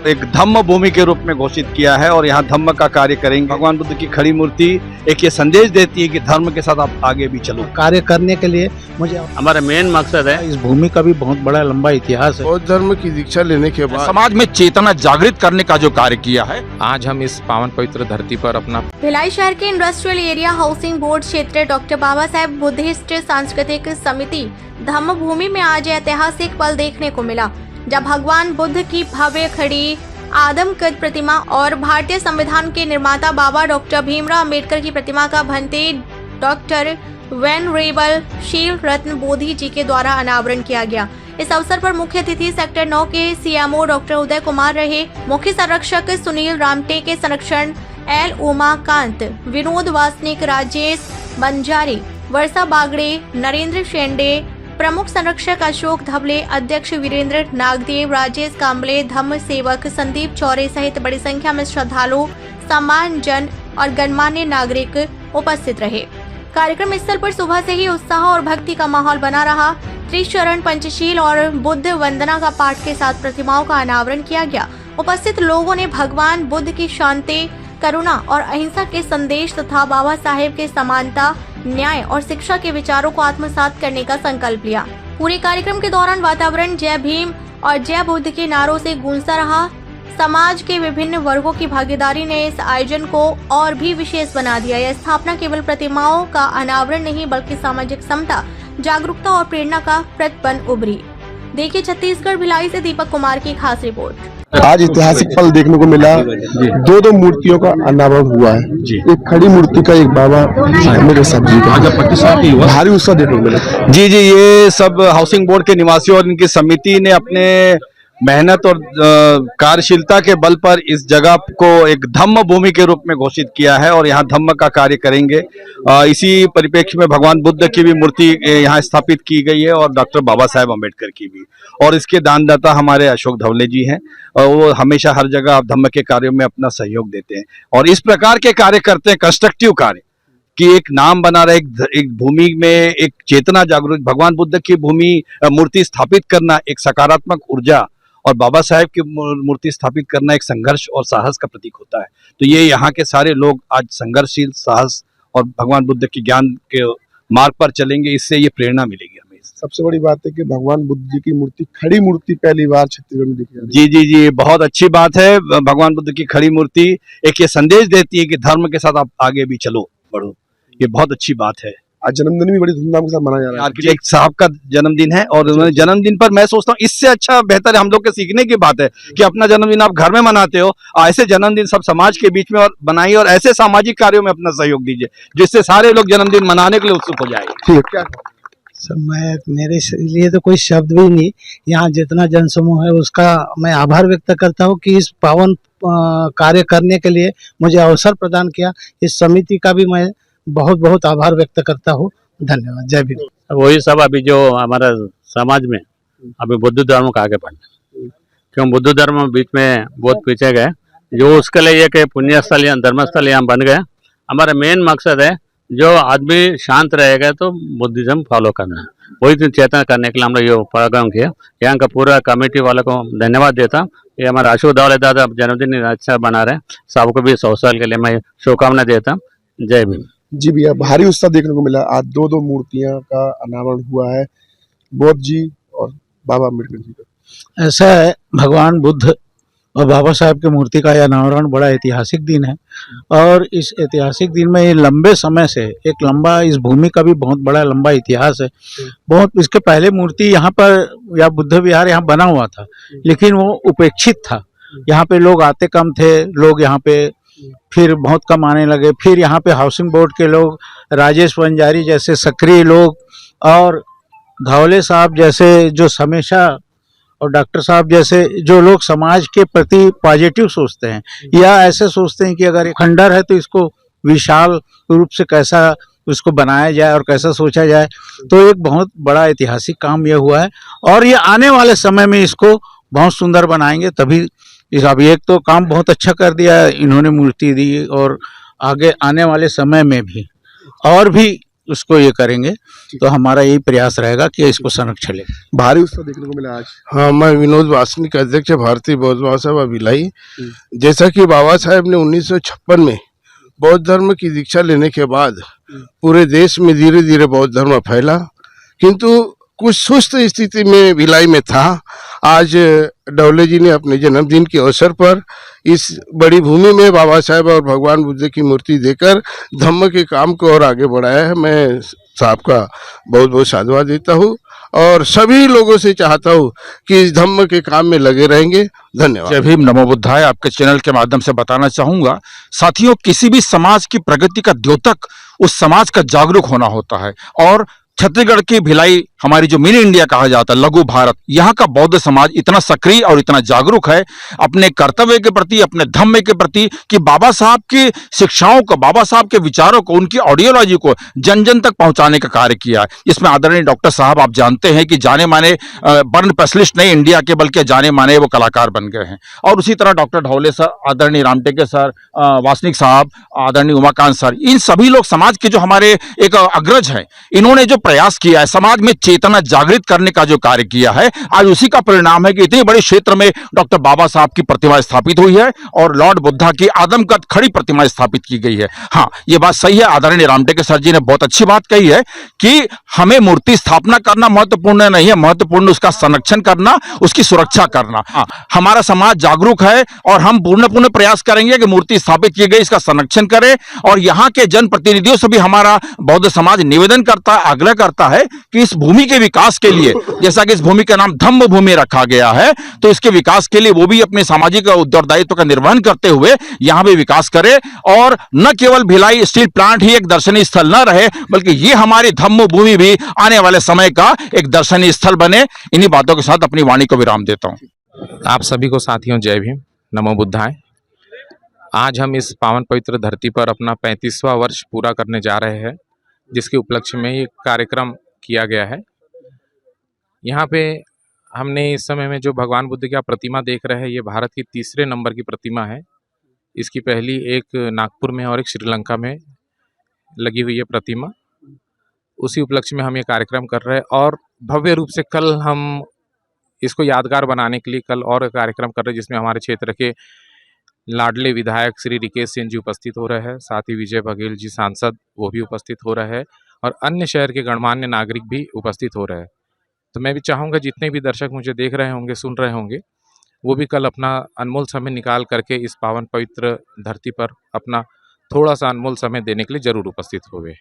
एक धम्म भूमि के रूप में घोषित किया है और यहाँ धम्म का कार्य करेंगे। भगवान बुद्ध की खड़ी मूर्ति एक ये संदेश देती है कि धर्म के साथ आप आगे भी चलो। कार्य करने के लिए मुझे हमारा मेन मकसद है, इस भूमि का भी बहुत बड़ा लंबा इतिहास है। बौद्ध धर्म की दीक्षा लेने के बाद समाज में चेतना जागृत करने का जो कार्य किया है, आज हम इस पावन पवित्र धरती पर अपना भिलाई शहर के इंडस्ट्रियल एरिया हाउसिंग बोर्ड क्षेत्र डॉक्टर बाबा साहेब बुद्धिस्ट सांस्कृतिक समिति धम्म भूमि में आज ऐतिहासिक पल देखने को मिला, जब भगवान बुद्ध की भव्य खड़ी आदमकद प्रतिमा और भारतीय संविधान के निर्माता बाबा डॉक्टर भीमराव अंबेडकर की प्रतिमा का भंते डॉक्टर वेनरेबल शील रत्न बोधि जी के द्वारा अनावरण किया गया। इस अवसर पर मुख्य अतिथि सेक्टर 9 के सीएमओ डॉक्टर उदय कुमार रहे। मुख्य संरक्षक सुनील रामटे के संरक्षण एल उमाकांत, विनोद वासनिक, राजेश बंजारी, वर्षा बागड़े, नरेंद्र शेंडे, प्रमुख संरक्षक अशोक धबले, अध्यक्ष वीरेंद्र नागदेव, राजेश कांबले, धम्म सेवक संदीप चौरे सहित बड़ी संख्या में श्रद्धालु, सामान्य जन और गणमान्य नागरिक उपस्थित रहे। कार्यक्रम स्थल पर सुबह से ही उत्साह और भक्ति का माहौल बना रहा। त्रिचरण पंचशील और बुद्ध वंदना का पाठ के साथ प्रतिमाओं का अनावरण किया गया। उपस्थित लोगों ने भगवान बुद्ध की शांति, करुणा और अहिंसा के संदेश तथा बाबा साहेब के समानता, न्याय और शिक्षा के विचारों को आत्मसात करने का संकल्प लिया। पूरे कार्यक्रम के दौरान वातावरण जय भीम और जय बुद्ध के नारों से गूंजता रहा। समाज के विभिन्न वर्गों की भागीदारी ने इस आयोजन को और भी विशेष बना दिया। यह स्थापना केवल प्रतिमाओं का अनावरण नहीं बल्कि सामाजिक समता, जागरूकता और प्रेरणा का प्रतीक बन उभरी। देखिए छत्तीसगढ़ भिलाई से दीपक कुमार की खास रिपोर्ट। आज ऐतिहासिक पल देखने को मिला। दो मूर्तियों का अनावरण हुआ है, एक खड़ी मूर्ति का, एक बाबा मेरे सब्जी का। भारी उत्साह देखने को मिला। जी, ये सब हाउसिंग बोर्ड के निवासियों और इनकी समिति ने अपने मेहनत और कार्यशीलता के बल पर इस जगह को एक धम्म भूमि के रूप में घोषित किया है और यहाँ धम्म का कार्य करेंगे। इसी परिप्रेक्ष्य में भगवान बुद्ध की भी मूर्ति यहाँ स्थापित की गई है और डॉक्टर बाबा साहेब अम्बेडकर की भी, और इसके दानदाता हमारे अशोक धवले जी हैं और वो हमेशा हर जगह धम्म के कार्यों में अपना सहयोग देते हैं और इस प्रकार के कार्य करते हैं, कंस्ट्रक्टिव कार्य कि एक नाम बना रहे, एक भूमि में एक चेतना जागरूक, भगवान बुद्ध की मूर्ति स्थापित करना एक सकारात्मक ऊर्जा और बाबा साहेब की मूर्ति स्थापित करना एक संघर्ष और साहस का प्रतीक होता है। तो ये यहाँ के सारे लोग आज संघर्षशील, साहस और भगवान बुद्ध के ज्ञान के मार्ग पर चलेंगे, इससे ये प्रेरणा मिलेगी हमें। सबसे बड़ी बात है कि भगवान बुद्ध जी की मूर्ति, खड़ी मूर्ति पहली बार छत्तीसगढ़ में दिखी। जी, बहुत अच्छी बात है। भगवान बुद्ध की खड़ी मूर्ति एक ये संदेश देती है कि धर्म के साथ आप आगे भी चलो, बढ़ो। ये बहुत अच्छी बात है। आज जन्मदिन भी बड़ी धूमधाम के साथ मनाया जा रहा है। आर्किटेक्ट साहब का जन्मदिन है और उन्होंने जन्मदिन पर मैं सोचता हूँ इससे अच्छा बेहतर हम लोग के सीखने की बात है कि अपना जन्मदिन आप घर में मनाते हो, ऐसे जन्मदिन सब समाज के बीच में और बनाइए और ऐसे सामाजिक कार्यों में अपना सहयोग दीजिए जिससे सारे लोग जन्मदिन मनाने के लिए उत्सुक हो जाएंगे। ठीक है, क्या मेरे लिए तो कोई शब्द भी नहीं। यहाँ जितना जनसमूह है उसका मैं आभार व्यक्त करता हूँ कि इस पावन कार्य करने के लिए मुझे अवसर प्रदान किया। इस समिति का भी मैं बहुत बहुत आभार व्यक्त करता हूँ। धन्यवाद। जय भीम। वही सब अभी जो हमारा समाज में अभी बुद्ध धर्म का आगे बढ़ना, क्यों बुद्ध धर्म बीच में बहुत पीछे गए, जो उसके लिए एक पुण्य स्थल या धर्मस्थल यहाँ बन गए। हमारा मेन मकसद है जो आदमी शांत रहेगा तो बुद्धिज्म फॉलो करना है, वही तो चेतना करने के लिए हम लोग ये प्रोग्राम किया। यहाँ का पूरा कमेटी वालों को धन्यवाद देता हूँ। ये हमारा अशोक धवले दादा जन्मदिन अच्छा बना रहे, सबको भी 100 साल के लिए मैं शुभकामना देता हूँ। जय भीम। जी भैया, भारी उत्साह देखने को मिला। आज दो मूर्तियां का अनावरण हुआ है, बौद्ध जी और बाबा अम्बेडकर जी का। ऐसा है, भगवान बुद्ध और बाबा साहेब की मूर्ति का यह अनावरण बड़ा ऐतिहासिक दिन है और इस ऐतिहासिक दिन में ये लंबे समय से एक लंबा, इस भूमि का भी बहुत बड़ा लंबा इतिहास है। बहुत इसके पहले मूर्ति यहाँ पर या बुद्ध विहार यहाँ बना हुआ था, लेकिन वो उपेक्षित था। यहाँ पे लोग आते कम थे, लोग यहाँ पे फिर बहुत कम आने लगे। फिर यहाँ पे हाउसिंग बोर्ड के लोग, राजेश बंजारी जैसे सक्रिय लोग और धवले साहब जैसे जो हमेशा, और डॉक्टर साहब जैसे जो लोग समाज के प्रति पॉजिटिव सोचते हैं या ऐसे सोचते हैं कि अगर एक खंडर है तो इसको विशाल रूप से कैसा उसको बनाया जाए और कैसा सोचा जाए। तो एक बहुत बड़ा ऐतिहासिक काम यह हुआ है और ये आने वाले समय में इसको बहुत सुंदर बनाएंगे। तभी इस अभी एक तो काम बहुत अच्छा कर दिया इन्होंने, मूर्ति दी, और आगे आने वाले समय में भी और भी उसको ये करेंगे, तो हमारा यही प्रयास रहेगा कि इसको संरक्षण ले। भारी उत्साह देखने को मिला आज। हाँ, मैं विनोद वासनिक, अध्यक्ष भारतीय बौद्ध महासभा भिलाई। जैसा कि बाबा साहेब ने 1956 में बौद्ध धर्म की दीक्षा लेने के बाद पूरे देश में धीरे धीरे बौद्ध धर्म फैला, किंतु कुछ सुस्त स्थिति में भिलाई में था। आज डवले जी ने अपने जन्मदिन के अवसर पर इस बड़ी भूमि में बाबा साहेब और भगवान बुद्ध की मूर्ति देकर धम्म के काम को और आगे बढ़ाया है। मैं साहब का बहुत बहुत साधुवाद देता हूँ और सभी लोगों से चाहता हूँ कि इस धम्म के काम में लगे रहेंगे। धन्यवाद। जय भीम, नमो बुद्धाय। आपके चैनल के माध्यम से बताना चाहूंगा साथियों, किसी भी समाज की प्रगति का द्योतक उस समाज का जागरूक होना होता है। और छत्तीसगढ़ की भिलाई, हमारी जो मिनी इंडिया कहा जाता है, लघु भारत, यहाँ का बौद्ध समाज इतना सक्रिय और इतना जागरूक है अपने कर्तव्य के प्रति, अपने धम्म के प्रति, कि बाबा साहब की शिक्षाओं को, बाबा साहब के विचारों को, उनकी आइडियोलॉजी को जन जन तक पहुंचाने का कार्य किया है। इसमें आदरणीय डॉक्टर साहब, आप जानते हैं कि जाने माने बर्न स्पेशलिस्ट नहीं इंडिया के, बल्कि जाने माने वो कलाकार बन गए हैं। और उसी तरह डॉक्टर ढोले सर, आदरणीय रामटेके सर, वासनिक साहब, आदरणीय उमाकांत सर, इन सभी लोग समाज के जो हमारे एक अग्रज हैं, इन्होंने जो प्रयास किया है, समाज में चेतना जागृत करने का जो कार्य किया है, आज उसी का परिणाम है कि इतने बड़े क्षेत्र में डॉक्टर बाबा साहब की प्रतिमा स्थापित हुई है और लॉर्ड बुद्धा की आदमकद खड़ी प्रतिमा स्थापित की गई है। हाँ, ये बात सही है, आदरणीय रामटेके सर जी ने बहुत अच्छी बात कही है कि हमें मूर्ति स्थापना करना महत्वपूर्ण नहीं है, महत्वपूर्ण उसका संरक्षण करना, उसकी सुरक्षा करना। हाँ, हमारा समाज जागरूक है और हम पूर्ण प्रयास करेंगे कि मूर्ति स्थापित की गई, इसका संरक्षण करें। और यहाँ के जनप्रतिनिधियों से भी हमारा बौद्ध समाज निवेदन करता है, आग्रह करता है कि इस भूमि के विकास के लिए, जैसा कि इस भूमि का नाम धम्म भूमि रखा गया है, तो इसके विकास के लिए वो भी अपने सामाजिक उत्तरदायित्व का निर्वहन करते हुए यहाँ भी विकास करे। और न केवल भिलाई स्टील प्लांट ही एक दर्शनीय स्थल न रहे, बल्कि ये हमारी धम्म भूमि भी आने वाले समय का एक दर्शनीय स्थल बने। इन्हीं बातों के साथ अपनी वाणी को विराम देता हूँ। आप सभी को साथियों जय भीम, नमो बुद्धाय। आज हम इस पावन पवित्र धरती पर अपना 35वां वर्ष पूरा करने जा रहे हैं, जिसके उपलक्ष्य में ये कार्यक्रम किया गया है। यहाँ पे हमने इस समय में जो भगवान बुद्ध की आप प्रतिमा देख रहे हैं, ये भारत की तीसरे नंबर की प्रतिमा है। इसकी पहली एक नागपुर में और एक श्रीलंका में लगी हुई है प्रतिमा। उसी उपलक्ष्य में हम ये कार्यक्रम कर रहे हैं और भव्य रूप से कल हम इसको यादगार बनाने के लिए कल और कार्यक्रम कर रहे हैं, जिसमें हमारे क्षेत्र के लाडले विधायक श्री रिकेश सिंह जी उपस्थित हो रहे हैं, साथ ही विजय बघेल जी सांसद वो भी उपस्थित हो रहे हैं और अन्य शहर के गणमान्य नागरिक भी उपस्थित हो रहे हैं। तो मैं भी चाहूँगा जितने भी दर्शक मुझे देख रहे होंगे, सुन रहे होंगे, वो भी कल अपना अनमोल समय निकाल करके इस पावन पवित्र धरती पर अपना थोड़ा सा अनमोल समय देने के लिए जरूर उपस्थित हुए।